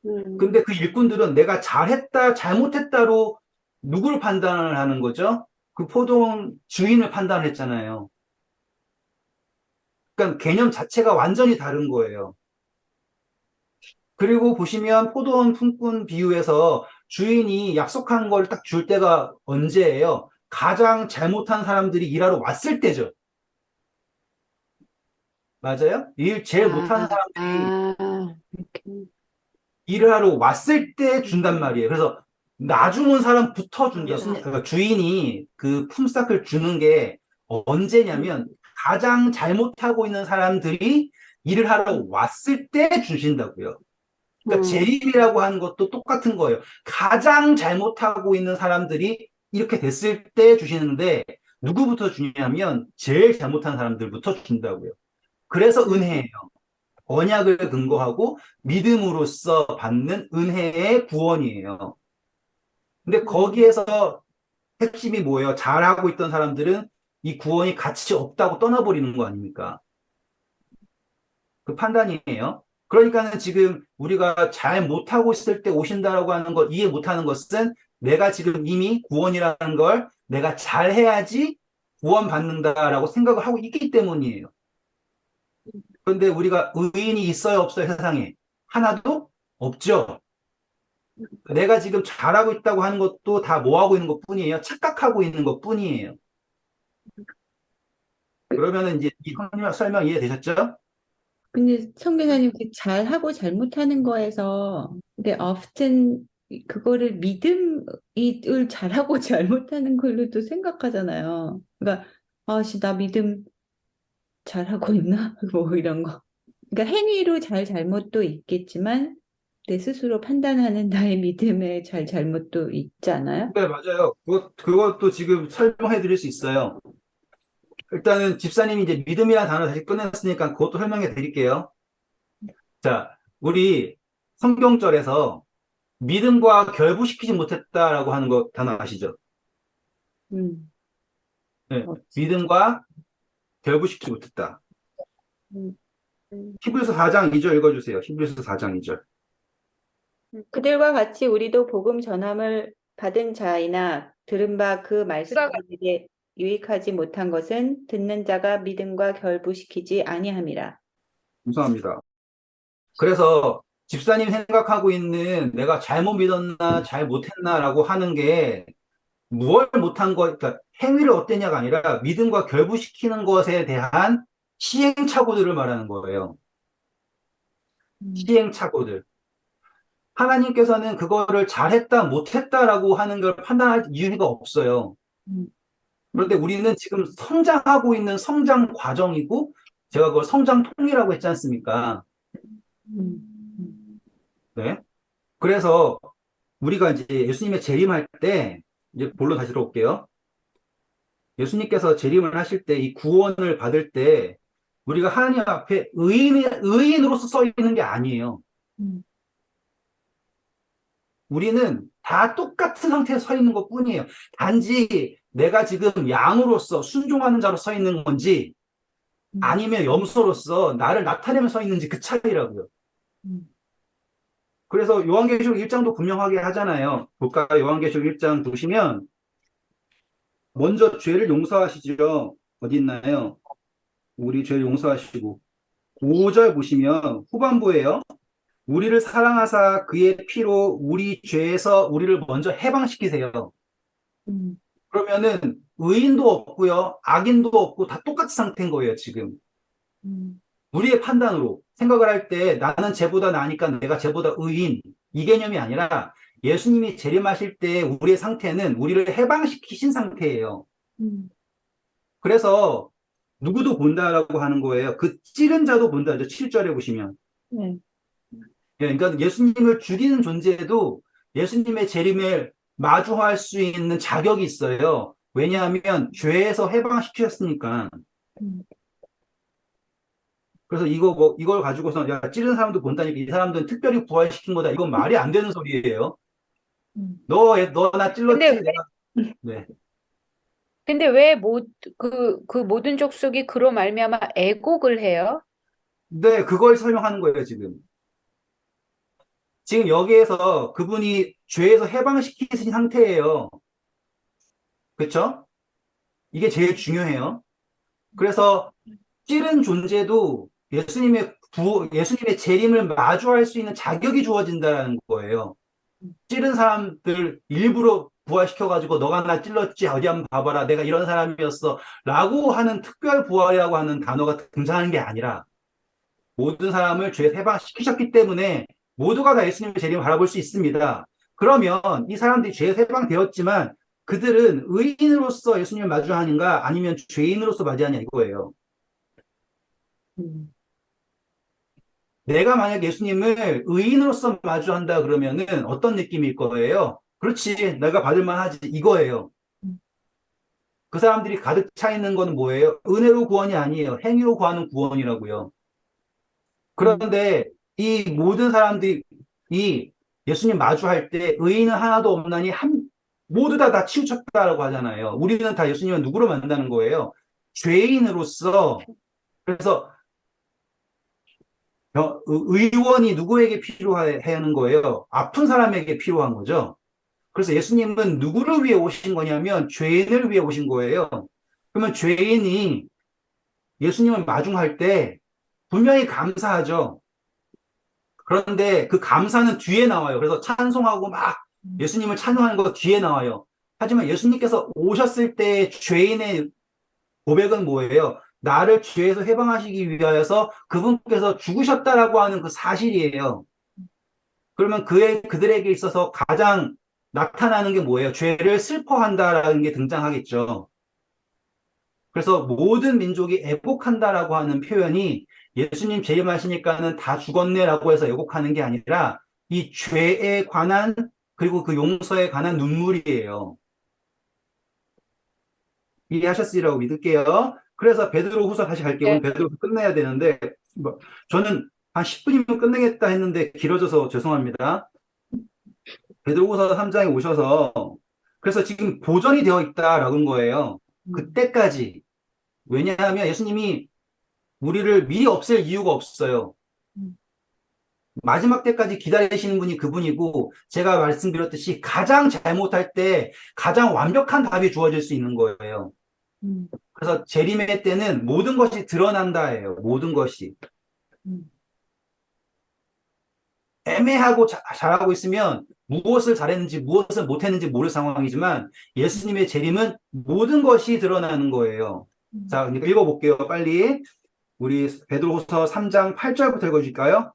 음, 근데 그 일꾼들은 내가 잘했다, 잘못했다로 누구를 판단을 하는 거죠? 그 포도원 주인을 판단했잖아요. 그러니까 개념 자체가 완전히 다른 거예요. 그리고 보시면 포도원 품꾼 비유에서 주인이 약속한 걸 딱 줄 때가 언제예요? 가장 잘못한 사람들이 일하러 왔을 때죠. 맞아요? 일 제일 못하는 아, 사람들이 이렇게. 일을 하러 왔을 때 준단 말이에요. 그래서 나중 온 사람부터 준다. 아, 그러니까 주인이 그 품삯을 주는 게 언제냐면 가장 잘못하고 있는 사람들이 일을 하러 왔을 때 주신다고요. 그러니까 어, 재림이라고 하는 것도 똑같은 거예요. 가장 잘못하고 있는 사람들이 이렇게 됐을 때 주시는데 누구부터 주냐면 제일 잘못한 사람들부터 준다고요. 그래서 음, 은혜예요. 언약을 근거하고 믿음으로써 받는 은혜의 구원이에요. 근데 음, 거기에서 핵심이 뭐예요? 잘하고 있던 사람들은 이 구원이 가치 없다고 떠나버리는 거 아닙니까? 그 판단이에요. 그러니까는 지금 우리가 잘 못하고 있을 때 오신다라고 하는 걸 이해 못하는 것은 내가 지금 이미 구원이라는 걸 내가 잘해야지 구원받는다라고 생각을 하고 있기 때문이에요. 그런데 우리가 의인이 있어요, 없어요, 세상에? 하나도 없죠. 내가 지금 잘하고 있다고 하는 것도 다 뭐하고 있는 것 뿐이에요. 착각하고 있는 것 뿐이에요. 그러면은 이제 이 설명 이해되셨죠? 근데 성 교사님 그 잘하고 잘못하는 거에서 근데 often 그거를 믿음을 잘하고 잘못하는 걸로도 생각하잖아요. 그러니까, 나 믿음 잘하고 있나? 뭐 이런 거. 그러니까 행위로 잘못도 있겠지만, 내 스스로 판단하는 나의 믿음의 잘못도 있잖아요. 네, 맞아요. 그것도 지금 설명해 드릴 수 있어요. 일단은 집사님이 이제 믿음이라는 단어 다시 꺼냈으니까 그것도 설명해 드릴게요. 자, 우리 성경절에서 믿음과 결부시키지 못했다라고 하는 거 단어 아시죠? 음, 네, 어, 믿음과 결부시키지 못했다. 음, 음. 히브리서 4장 2절 읽어주세요. 히브리서 4장 2절. 그들과 같이 우리도 복음 전함을 받은 자이나 들은 바 그 말씀이 우리에게 유익하지 못한 것은 듣는 자가 믿음과 결부시키지 아니함이라. 감사합니다. 그래서 집사님 생각하고 있는 내가 잘못 믿었나 잘 못했나라고 하는 게 무엇 못한 거, 그러니까 행위를 어땠냐가 아니라 믿음과 결부시키는 것에 대한 시행착오들을 말하는 거예요. 시행착오들. 하나님께서는 그거를 잘했다, 못했다라고 하는 걸 판단할 이유가 없어요. 음, 그런데 우리는 지금 성장하고 있는 성장 과정이고, 제가 그걸 성장통이라고 했지 않습니까? 음, 네. 그래서 우리가 이제 예수님의 재림할 때, 이제 본론 다시 들어올게요. 예수님께서 재림을 하실 때, 이 구원을 받을 때, 우리가 하나님 앞에 의인으로서 서 있는 게 아니에요. 음, 우리는 다 똑같은 상태에 서 있는 것 뿐이에요. 단지 내가 지금 양으로서 순종하는 자로 서 있는 건지, 아니면 염소로서 나를 나타내며 서 있는지 그 차이라고요. 음, 그래서 요한계시록 1장도 분명하게 하잖아요. 볼까요? 요한계시록 1장 보시면, 먼저 죄를 용서하시죠. 어디 있나요? 우리 죄 용서하시고. 5절 보시면 후반부에요. 우리를 사랑하사 그의 피로 우리 죄에서 우리를 먼저 해방시키세요. 음, 그러면은 의인도 없고요. 악인도 없고 다 똑같은 상태인 거예요, 지금. 음, 우리의 판단으로 생각을 할 때 나는 쟤보다 나으니까 내가 쟤보다 의인. 이 개념이 아니라 예수님이 재림하실 때 우리의 상태는 우리를 해방시키신 상태예요. 음, 그래서 누구도 본다라고 하는 거예요. 그 찌른 자도 본다죠. 7절에 보시면. 네. 예, 그러니까 예수님을 죽이는 존재도 예수님의 재림을 마주할 수 있는 자격이 있어요. 왜냐하면 죄에서 해방시키셨으니까. 음, 그래서 이걸 가지고서 야, 찌른 사람도 본다니까 이 사람들은 특별히 부활시킨 거다. 이건 말이 안 되는 소리예요. 음. 너 나 근데 찔렀지? 내가. 네. 근데 왜 그 모든 족속이 그로 말미암아 애곡을 해요? 네, 그걸 설명하는 거예요, 지금. 지금 여기에서 그분이 죄에서 해방시키신 상태예요. 그렇죠? 이게 제일 중요해요. 그래서 찌른 존재도 예수님의 재림을 마주할 수 있는 자격이 주어진다는 거예요. 찌른 사람들 일부러 부활시켜가지고 너가 나 찔렀지 어디 한번 봐봐라 내가 이런 사람이었어 라고 하는 특별 부활이라고 하는 단어가 등장하는 게 아니라 모든 사람을 죄 해방시키셨기 때문에 모두가 다 예수님의 재림을 바라볼 수 있습니다. 그러면 이 사람들이 죄 해방되었지만 그들은 의인으로서 예수님을 마주하는가 아니면 죄인으로서 맞이하냐 이거예요. 음, 내가 만약 예수님을 의인으로서 마주한다 그러면은 어떤 느낌일 거예요? 그렇지, 내가 받을 만하지 이거예요. 음, 그 사람들이 가득 차 있는 건 뭐예요? 은혜로 구원이 아니에요. 행위로 구하는 구원이라고요. 음, 그런데 이 모든 사람들이 이 예수님 마주할 때 의인은 하나도 없나니 모두 다 치우쳤다라고 하잖아요. 우리는 다 예수님을 누구로 만나는 거예요? 죄인으로서. 그래서 의원이 누구에게 필요하는 거예요? 아픈 사람에게 필요한 거죠. 그래서 예수님은 누구를 위해 오신 거냐면 죄인을 위해 오신 거예요. 그러면 죄인이 예수님을 마중할 때 분명히 감사하죠. 그런데 그 감사는 뒤에 나와요. 그래서 찬송하고 막 예수님을 찬송하는 거 뒤에 나와요. 하지만 예수님께서 오셨을 때 죄인의 고백은 뭐예요? 나를 죄에서 해방하시기 위하여서 그분께서 죽으셨다라고 하는 그 사실이에요. 그러면 그들에게 있어서 가장 나타나는 게 뭐예요? 죄를 슬퍼한다라는 게 등장하겠죠. 그래서 모든 민족이 애곡한다라고 하는 표현이 예수님 재림하시니까는 다 죽었네라고 해서 애곡하는 게 아니라 이 죄에 관한 그리고 그 용서에 관한 눈물이에요. 이해하셨으리라고 믿을게요. 그래서 베드로후서 다시 갈게요. 네. 오늘 베드로후서 끝내야 되는데 저는 한 10분이면 끝내겠다 했는데 길어져서 죄송합니다. 베드로후서 3장에 오셔서 그래서 지금 보전이 되어 있다라는 거예요. 그때까지. 왜냐하면 예수님이 우리를 미리 없앨 이유가 없어요. 마지막 때까지 기다리시는 분이 그분이고 제가 말씀드렸듯이 가장 잘못할 때 가장 완벽한 답이 주어질 수 있는 거예요. 그래서 재림의 때는 모든 것이 드러난다예요. 모든 것이. 애매하고 잘하고 있으면 무엇을 잘했는지 무엇을 못했는지 모를 상황이지만 예수님의 재림은 모든 것이 드러나는 거예요. 자, 그러니까 읽어볼게요. 빨리. 우리 베드로후서 3장 8절부터 읽어줄까요?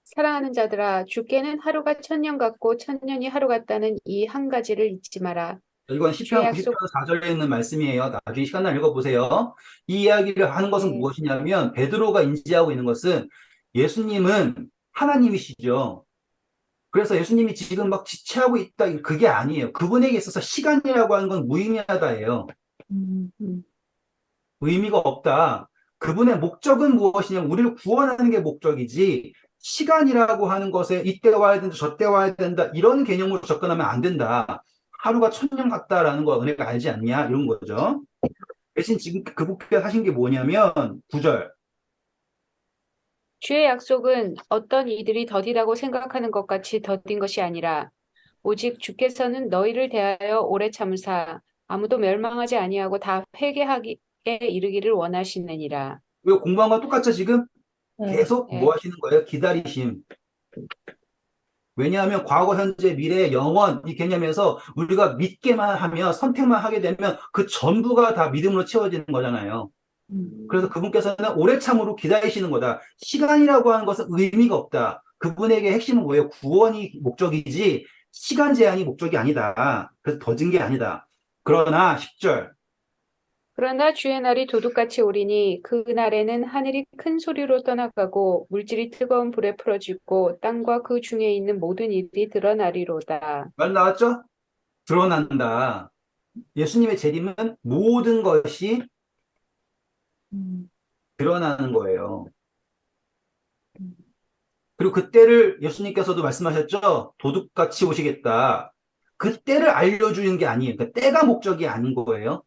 사랑하는 자들아, 주께는 하루가 천년 같고 천년이 하루 같다는 이 한 가지를 잊지 마라. 이건 주의 시편 90편 약속, 4절에 있는 말씀이에요. 나중에 시간 날 읽어보세요. 이 이야기를 하는 것은 네. 무엇이냐면 베드로가 인지하고 있는 것은 예수님은 하나님이시죠. 그래서 예수님이 지금 막 지체하고 있다 그게 아니에요. 그분에게 있어서 시간이라고 하는 건 무의미하다예요. 의미가 없다. 그분의 목적은 무엇이냐면 우리를 구원하는 게 목적이지 시간이라고 하는 것에 이때 와야 된다, 저때 와야 된다 이런 개념으로 접근하면 안 된다. 하루가 천년 같다라는 거 은혜가 알지 않냐 이런 거죠. 대신 지금 그분께서 하신 게 뭐냐면 9절. 주의 약속은 어떤 이들이 더디다고 생각하는 것 같이 더딘 것이 아니라 오직 주께서는 너희를 대하여 오래 참으사 아무도 멸망하지 아니하고 다 회개하기에 이르기를 원하시느니라. 왜 공부한 건 똑같죠 지금? 계속 네. 뭐 하시는 거예요? 기다리심. 왜냐하면 과거, 현재, 미래, 영원 이 개념에서 우리가 믿게만 하면 선택만 하게 되면 그 전부가 다 믿음으로 채워지는 거잖아요. 그래서 그분께서는 오래 참으로 기다리시는 거다. 시간이라고 하는 것은 의미가 없다. 그분에게 핵심은 뭐예요? 구원이 목적이지 시간 제한이 목적이 아니다. 그래서 더딘 게 아니다. 그러나 10절. 그러나 주의 날이 도둑같이 오리니 그 날에는 하늘이 큰 소리로 떠나가고 물질이 뜨거운 불에 풀어지고 땅과 그 중에 있는 모든 일이 드러나리로다. 말 나왔죠? 드러난다. 예수님의 재림은 모든 것이 드러나는 거예요. 그리고 그때를 예수님께서도 말씀하셨죠? 도둑같이 오시겠다. 그때를 알려주는 게 아니에요. 그러니까 때가 목적이 아닌 거예요.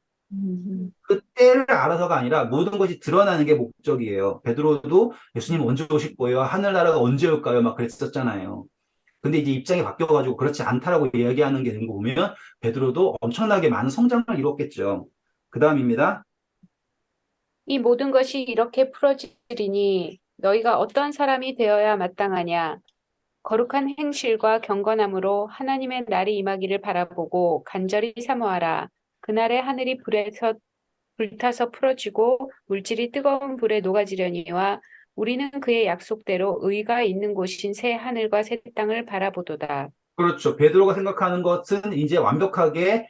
그때를 알아서가 아니라 모든 것이 드러나는 게 목적이에요. 베드로도 예수님 언제 오실 거예요? 하늘나라가 언제 올까요? 막 그랬었잖아요. 근데 이제 입장이 바뀌어가지고 그렇지 않다라고 이야기하는 게 된 거 보면 베드로도 엄청나게 많은 성장을 이뤘겠죠. 그 다음입니다. 이 모든 것이 이렇게 풀어지리니 너희가 어떤 사람이 되어야 마땅하냐? 거룩한 행실과 경건함으로 하나님의 날이 임하기를 바라보고 간절히 사모하라. 그날에 하늘이 불타서 풀어지고 물질이 뜨거운 불에 녹아지려니와 우리는 그의 약속대로 의가 있는 곳인 새 하늘과 새 땅을 바라보도다. 그렇죠. 베드로가 생각하는 것은 이제 완벽하게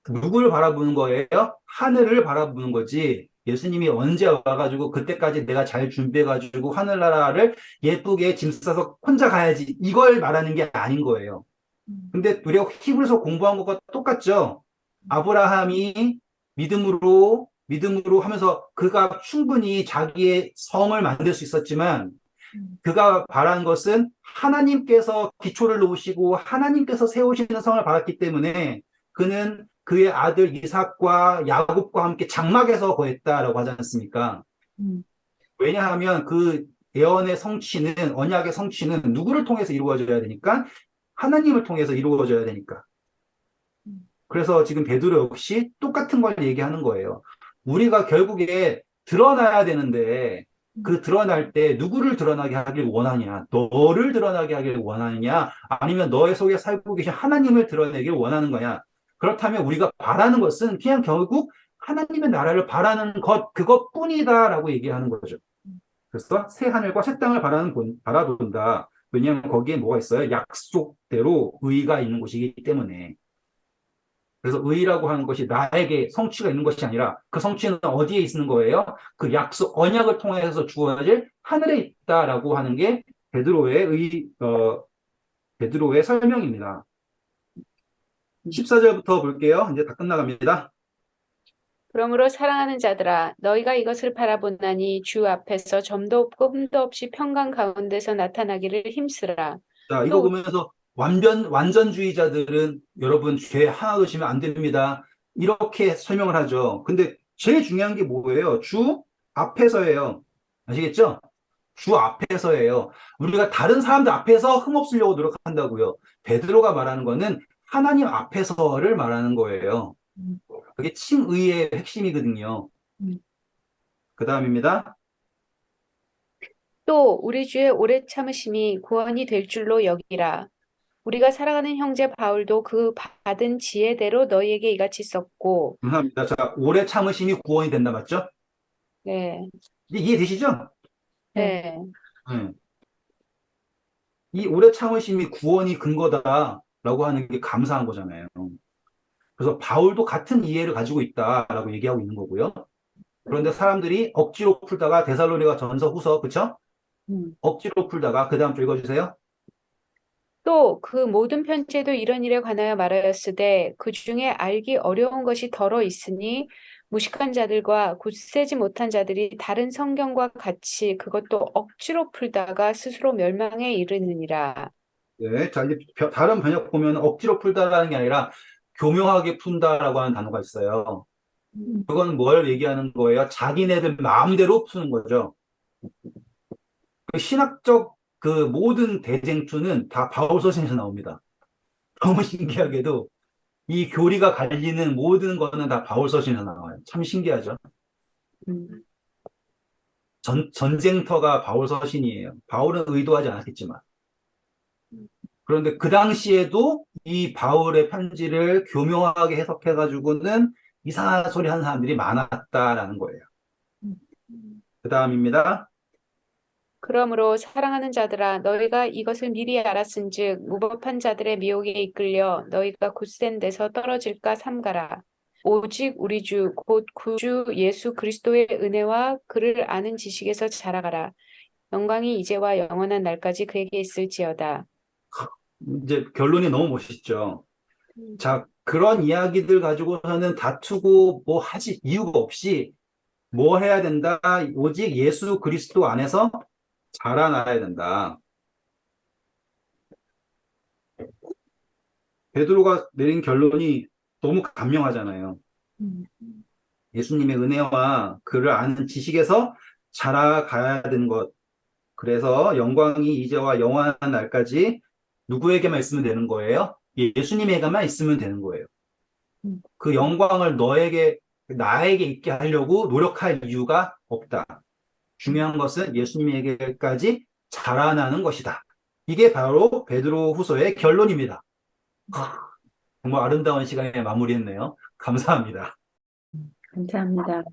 누구를 바라보는 거예요? 하늘을 바라보는 거지. 예수님이 언제 와가지고 그때까지 내가 잘 준비해가지고 하늘나라를 예쁘게 짐 싸서 혼자 가야지. 이걸 말하는 게 아닌 거예요. 근데 우리가 히브리서 공부한 것과 똑같죠? 아브라함이 믿음으로 하면서 그가 충분히 자기의 성을 만들 수 있었지만 그가 바란 것은 하나님께서 기초를 놓으시고 하나님께서 세우시는 성을 바랐기 때문에 그는 그의 아들 이삭과 야곱과 함께 장막에서 거했다라고 하지 않습니까? 왜냐하면 그 예언의 성취는 언약의 성취는 누구를 통해서 이루어져야 되니까 하나님을 통해서 이루어져야 되니까. 그래서 지금 베드로 역시 똑같은 걸 얘기하는 거예요. 우리가 결국에 드러나야 되는데 그 드러날 때 누구를 드러나게 하길 원하냐? 너를 드러나게 하길 원하느냐? 아니면 너의 속에 살고 계신 하나님을 드러내길 원하는 거냐? 그렇다면 우리가 바라는 것은 그냥 결국 하나님의 나라를 바라는 것, 그것뿐이다라고 얘기하는 거죠. 그래서 새 하늘과 새 땅을 바라본다. 왜냐하면 거기에 뭐가 있어요? 약속대로 의가 있는 곳이기 때문에. 그래서 의라고 하는 것이 나에게 성취가 있는 것이 아니라 그 성취는 어디에 있는 거예요? 그 약속, 언약을 통해서 주어질 하늘에 있다라고 하는 게 베드로의 설명입니다. 14절부터 볼게요. 이제 다 끝나갑니다. 그러므로 사랑하는 자들아 너희가 이것을 바라보나니 주 앞에서 점도 없고 흠도 없이 평강 가운데서 나타나기를 힘쓰라. 자, 이거 또 보면서 완전주의자들은 여러분 죄 하나도 지면 안 됩니다. 이렇게 설명을 하죠. 근데 제일 중요한 게 뭐예요? 주 앞에서예요. 아시겠죠? 주 앞에서예요. 우리가 다른 사람들 앞에서 흠없으려고 노력한다고요. 베드로가 말하는 거는 하나님 앞에서를 말하는 거예요. 그게 칭의의 핵심이거든요. 그 다음입니다. 또 우리 주의 오래 참으심이 구원이 될 줄로 여기라. 우리가 사랑하는 형제 바울도 그 받은 지혜대로 너희에게 이같이 썼고, 감사합니다. 자, 오래 참으심이 구원이 된다, 맞죠? 네, 이제 이해되시죠? 네, 네. 이 오래 참으심이 구원이 근거다라고 하는 게 감사한 거잖아요. 그래서 바울도 같은 이해를 가지고 있다라고 얘기하고 있는 거고요. 그런데 사람들이 억지로 풀다가 데살로니가 전서 후서, 그쵸? 억지로 풀다가 그 다음 줄 읽어주세요. 또 그 모든 편지에도 이런 일에 관하여 말하였으되 그 중에 알기 어려운 것이 덜어 있으니 무식한 자들과 굳세지 못한 자들이 다른 성경과 같이 그것도 억지로 풀다가 스스로 멸망에 이르느니라. 네, 자 이제 다른 번역 보면 억지로 풀다라는 게 아니라 교묘하게 푼다라고 하는 단어가 있어요. 그건 뭘 얘기하는 거예요? 자기네들 마음대로 푸는 거죠. 그 신학적 그 모든 대쟁투는 다 바울 서신에서 나옵니다. 너무 신기하게도 이 교리가 갈리는 모든 거는 다 바울 서신에서 나와요. 참 신기하죠. 전쟁터가 바울 서신이에요. 바울은 의도하지 않았겠지만. 그런데 그 당시에도 이 바울의 편지를 교묘하게 해석해가지고는 이상한 소리 하는 사람들이 많았다라는 거예요. 그 다음입니다. 그러므로 사랑하는 자들아 너희가 이것을 미리 알았은즉 무법한 자들의 미혹에 이끌려 너희가 굳센 데서 떨어질까 삼가라. 오직 우리 주 곧 구주 예수 그리스도의 은혜와 그를 아는 지식에서 자라가라. 영광이 이제와 영원한 날까지 그에게 있을지어다. 이제 결론이 너무 멋있죠. 자, 그런 이야기들 가지고서는 다투고 뭐 하지 이유가 없이 뭐 해야 된다? 오직 예수 그리스도 안에서 자라나야 된다. 베드로가 내린 결론이 너무 감명하잖아요. 예수님의 은혜와 그를 아는 지식에서 자라가야 되는 것. 그래서 영광이 이제와 영원한 날까지 누구에게만 있으면 되는 거예요? 예수님에게만 있으면 되는 거예요. 그 영광을 나에게 있게 하려고 노력할 이유가 없다. 중요한 것은 예수님에게까지 자라나는 것이다. 이게 바로 베드로 후서의 결론입니다. 정말 아름다운 시간에 마무리했네요. 감사합니다. 감사합니다.